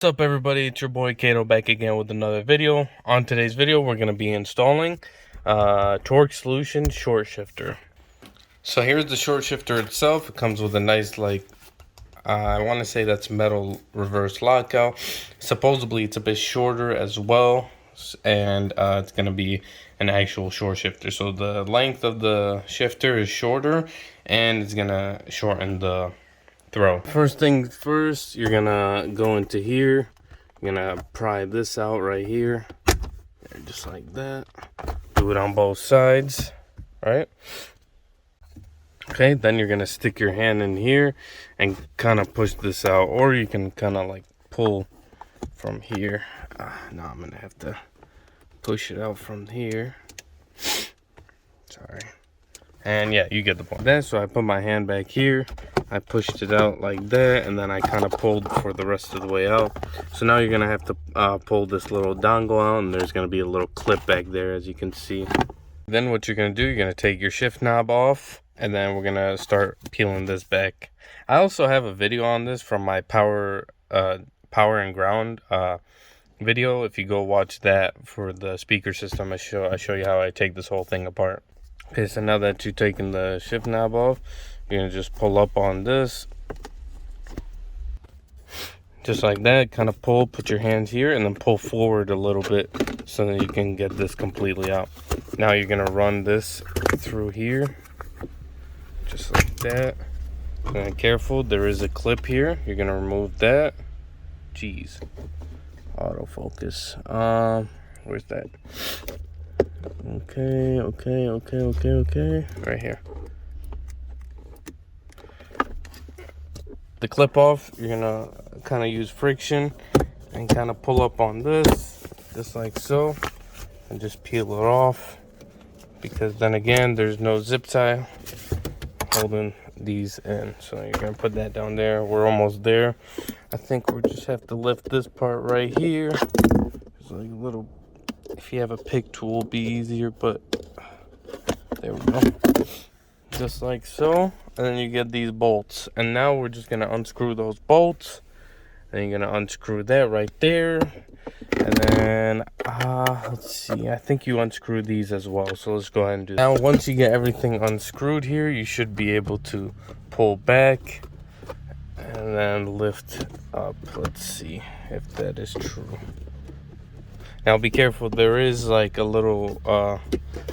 What's up everybody, it's your boy Kato back again with another video. On today's video we're going to be installing torque solution short shifter. So here's the short shifter itself. It comes with a nice I want to say that's metal reverse lockout. Supposedly it's a bit shorter as well, and it's going to be an actual short shifter. So the length of the shifter is shorter and it's going to shorten the throw. First thing first, you're gonna go into here, you're gonna pry this out right here, just like that. Do it on both sides, right? Okay, then you're gonna stick your hand in here and kind of push this out, or you can kind of like pull from here. Now I'm gonna have to push it out from here. Sorry. And yeah, you get the point. Then, so I put my hand back here, I pushed it out like that, and then I kind of pulled for the rest of the way out. So now you're gonna have to pull this little dongle out, and there's gonna be a little clip back there, as you can see. Then what you're gonna do, you're gonna take your shift knob off, and then we're gonna start peeling this back. I also have a video on this from my power and ground video. If you go watch that for the speaker system, I show you how I take this whole thing apart. Okay, so now that you've taken the shift knob off, you're gonna just pull up on this, just like that. Kind of pull, put your hands here, and then pull forward a little bit so that you can get this completely out. Now you're gonna run this through here, just like that. And careful, there is a clip here. You're gonna remove that. Jeez, autofocus. Where's that? Okay. Right here. The clip off, you're gonna kind of use friction and kind of pull up on this, just like so, and just peel it off, because then again, there's no zip tie holding these in. So you're gonna put that down there. We're almost there. I think we just have to lift this part right here. There's like a little, if you have a pick tool, it'll be easier, but there we go. Just like so. And then you get these bolts. And now we're just going to unscrew those bolts. Then you're going to unscrew that right there. And then, let's see. I think you unscrew these as well. So let's go ahead and do that. Now, once you get everything unscrewed here, you should be able to pull back and then lift up. Let's see if that is true. Now be careful, there is like a little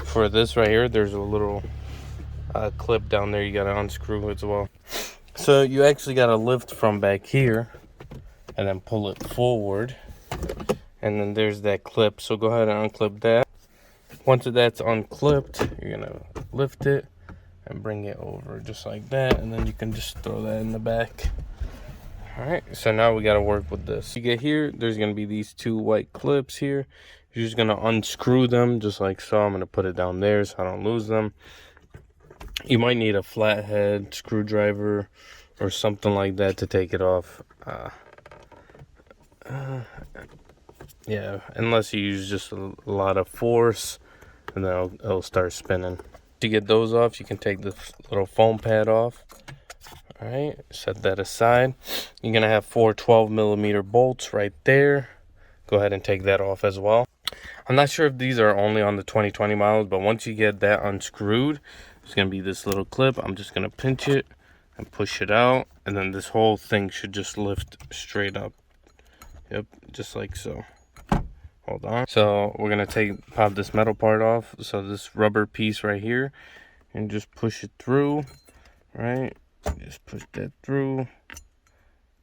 for this right here, there's a little clip down there you gotta unscrew as well. So you actually gotta lift from back here and then pull it forward, and then there's that clip. So go ahead and unclip that. Once that's unclipped, you're gonna lift it and bring it over just like that, and then you can just throw that in the back. Alright, so now we got to work with this. You get here, there's going to be these two white clips here. You're just going to unscrew them just like so. I'm going to put it down there so I don't lose them. You might need a flathead screwdriver or something like that to take it off. Yeah, unless you use just a lot of force, and then it'll start spinning. To get those off, you can take this little foam pad off. All right, set that aside. You're gonna have 4 12mm bolts right there. Go ahead and take that off as well. I'm not sure if these are only on the 2020 models, but once you get that unscrewed, there's gonna be this little clip. I'm just gonna pinch it and push it out, and then this whole thing should just lift straight up. Yep, just like so. Hold on. So we're gonna pop this metal part off. So this rubber piece right here, and just push it through, right? Just push that through.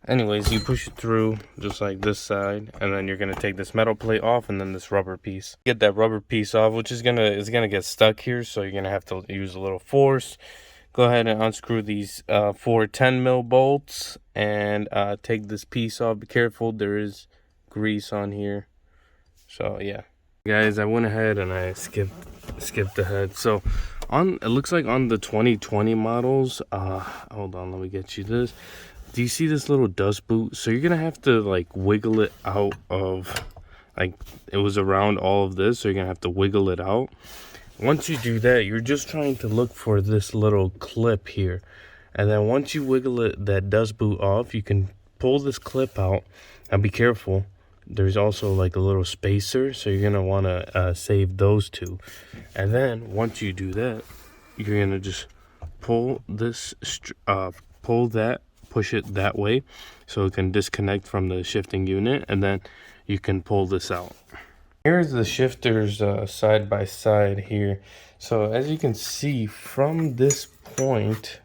Anyways, you push it through just like this side, and then you're gonna take this metal plate off, and then this rubber piece. Get that rubber piece off, which is gonna get stuck here, so you're gonna have to use a little force. Go ahead and unscrew these 4 10mm bolts, and take this piece off. Be careful, there is grease on here. So yeah, guys, I went ahead and I skipped ahead. So it looks like on the 2020 models, hold on, let me get you this. Do you see this little dust boot? So you're gonna have to like wiggle it out of, like, it was around all of this, so you're gonna have to wiggle it out. Once you do that, you're just trying to look for this little clip here, and then once you wiggle that dust boot off, you can pull this clip out, Now be careful, there's also like a little spacer, so you're gonna want to save those two. And then once you do that, you're gonna just pull this push it that way so it can disconnect from the shifting unit, and then you can pull this out. Here's the shifters side by side here. So as you can see from this point,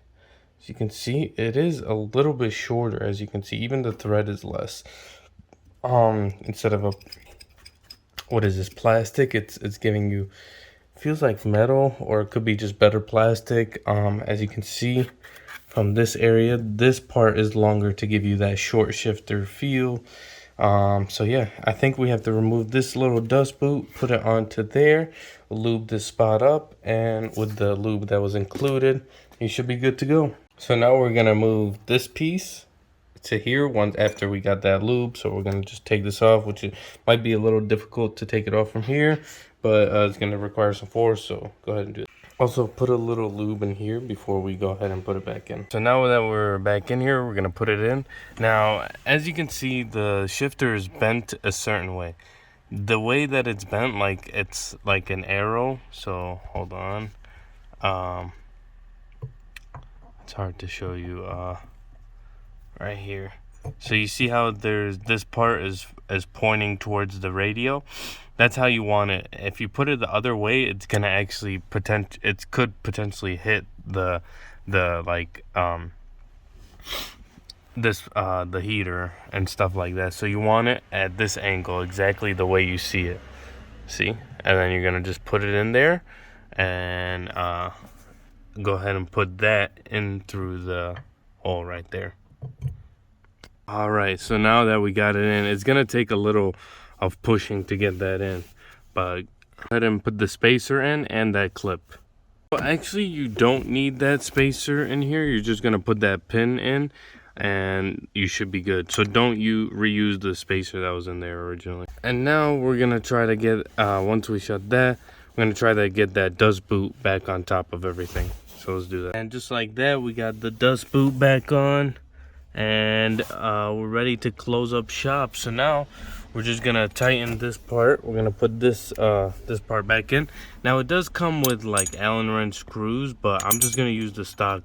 as you can see, it is a little bit shorter. As you can see, even the thread is less. Instead of a, what is this, plastic, it's giving you, feels like metal, or it could be just better plastic. As you can see from this area, this part is longer to give you that short shifter feel. So yeah, I think we have to remove this little dust boot, put it onto there, lube this spot up, and with the lube that was included, you should be good to go. So now we're gonna move this piece to here once after we got that lube. So we're gonna just take this off, which might be a little difficult to take it off from here, but it's gonna require some force, so go ahead and do it. Also put a little lube in here before we go ahead and put it back in. So now that we're back in here, we're gonna put it in. Now, as you can see, the shifter is bent a certain way. The way that it's bent, like it's like an arrow. So hold on. It's hard to show you right here. So you see how there's this part is pointing towards the radio. That's how you want it. If you put it the other way, it's gonna actually could potentially hit the like the heater and stuff like that. So you want it at this angle, exactly the way you see it. See? And then you're gonna just put it in there and go ahead and put that in through the hole right there. All right, so now that we got it in, it's gonna take a little of pushing to get that in, but go ahead and put the spacer in and that clip. Well, actually, you don't need that spacer in here. You're just gonna put that pin in and you should be good. So don't you reuse the spacer that was in there originally. And now we're gonna try to get, once we shut that, we're gonna try to get that dust boot back on top of everything. So let's do that. And just like that, we got the dust boot back on, and we're ready to close up shop. So now we're just gonna tighten this part. We're gonna put this this part back in. Now it does come with like Allen wrench screws, but I'm just gonna use the stock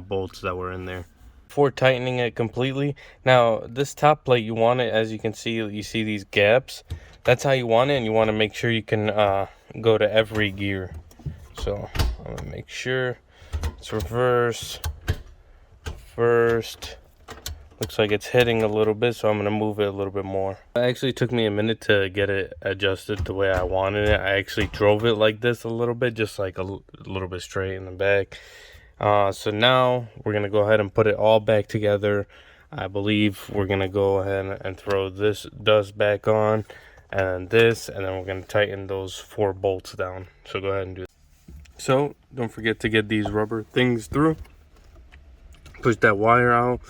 bolts that were in there before tightening it completely. Now this top plate, you want it, as you can see, you see these gaps. That's how you want it, and you want to make sure you can go to every gear. So I'm gonna make sure it's reverse, first. Looks like it's hitting a little bit, so I'm gonna move it a little bit more. It actually took me a minute to get it adjusted the way I wanted it. I actually drove it like this a little bit, just like a little bit straight in the back. So now we're gonna go ahead and put it all back together. I believe we're gonna go ahead and throw this dust back on, and this, and then we're gonna tighten those 4 bolts down. So go ahead and do it. So don't forget to get these rubber things through. Push that wire out,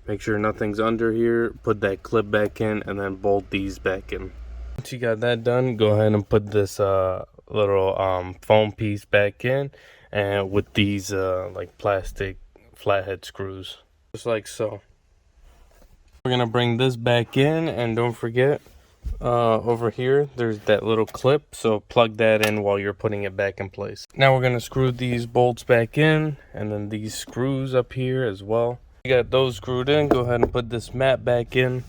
make sure nothing's under here, put that clip back in, and then bolt these back in. Once you got that done, go ahead and put this little foam piece back in, and with these like plastic flathead screws, just like so. We're gonna bring this back in, and don't forget over here there's that little clip, so plug that in while you're putting it back in place. Now we're gonna screw these bolts back in, and then these screws up here as well. You got those screwed in. Go ahead and put this mat back in,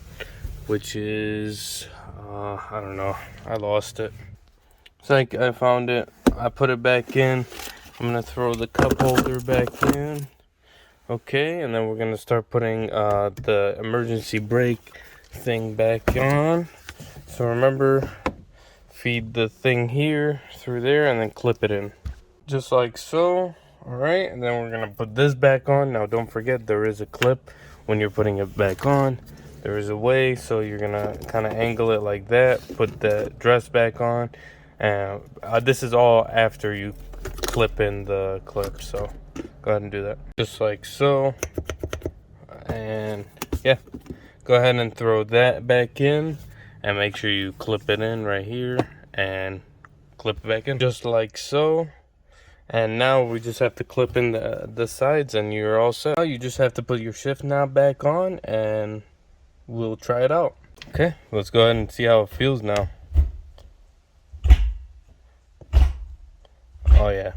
which is I don't know, I lost it. It's like I found it, I put it back in. I'm gonna throw the cup holder back in. Okay, and then we're gonna start putting the emergency brake thing back on. So remember, feed the thing here through there and then clip it in, just like so. All right, and then we're gonna put this back on. Now don't forget, there is a clip when you're putting it back on. There is a way, so you're gonna kind of angle it like that, put the dress back on, and this is all after you clip in the clip. So go ahead and do that, just like so. And yeah, go ahead and throw that back in, and make sure you clip it in right here and clip it back in, just like so. And now we just have to clip in the sides, and you're all set. Now you just have to put your shift knob back on, and we'll try it out. Okay, let's go ahead and see how it feels now. Oh yeah,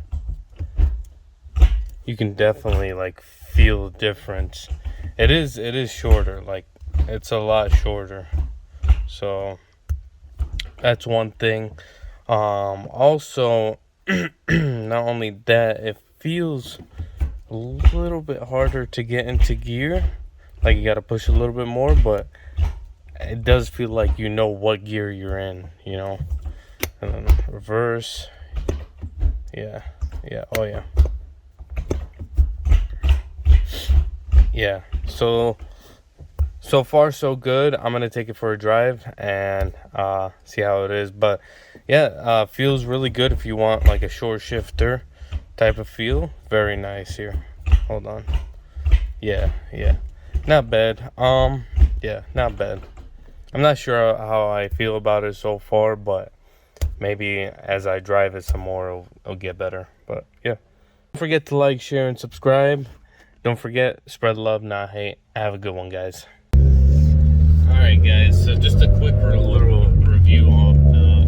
you can definitely like feel the difference. It is shorter, like it's a lot shorter, so that's one thing. Also, not only that, it feels a little bit harder to get into gear, like you got to push a little bit more, but it does feel like you know what gear you're in, you know. And then reverse, yeah, oh yeah, yeah. So far so good. I'm gonna take it for a drive and see how it is. But yeah, feels really good if you want like a short shifter type of feel. Very nice here. Hold on. Yeah, not bad. Yeah, not bad. I'm not sure how I feel about it so far, but maybe as I drive it some more, it'll get better. But yeah, don't forget to like, share, and subscribe. Don't forget, spread love, not hate. Have a good one, guys. Alright guys, so just a quick little review of the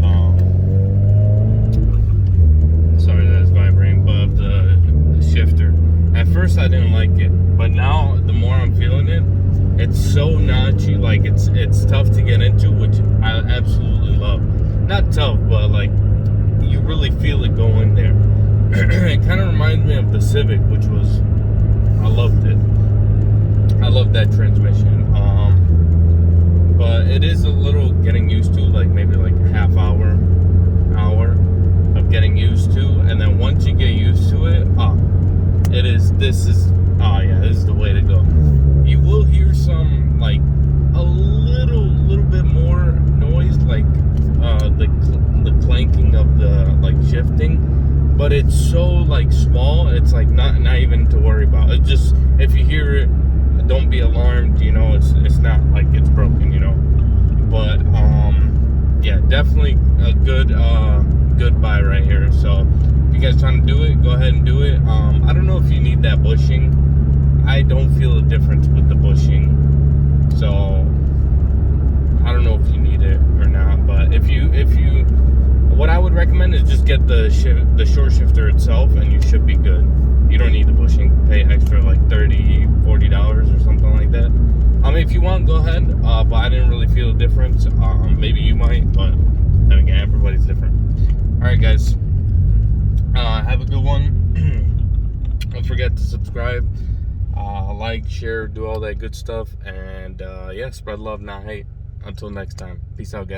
sorry that it's vibrating, but of the shifter. At first I didn't like it, but now the more I'm feeling it, it's so notchy, like it's tough to get into, which I absolutely love. Not tough, but like you really feel it go in there. It kind of reminds me of the Civic, which was, I loved it. I love that transmission. But it is a little getting used to, like maybe like a half hour of getting used to, and then once you get used to it, this is the way to go. You will hear some like a little bit more noise, like the clanking of the like shifting, but it's so like small, it's like not even to worry about. It just, if you hear it, don't be alarmed, you know, it's not like it's broken, you know. But yeah, definitely a good buy right here. So if you guys trying to do it, go ahead and do it. I don't know if you need that bushing. I don't feel a difference with the bushing, so I don't know if you need it or not. But if you what I would recommend is just get the short shifter itself, and you should be good. You don't need the bushing. Pay extra like $30-$40 or something like that. If you want, go ahead. But I didn't really feel a difference. Maybe you might, but then again, everybody's different. All right, guys. Have a good one. Don't forget to subscribe, like, share, do all that good stuff, and yeah, spread love, not hate. Until next time, peace out, guys.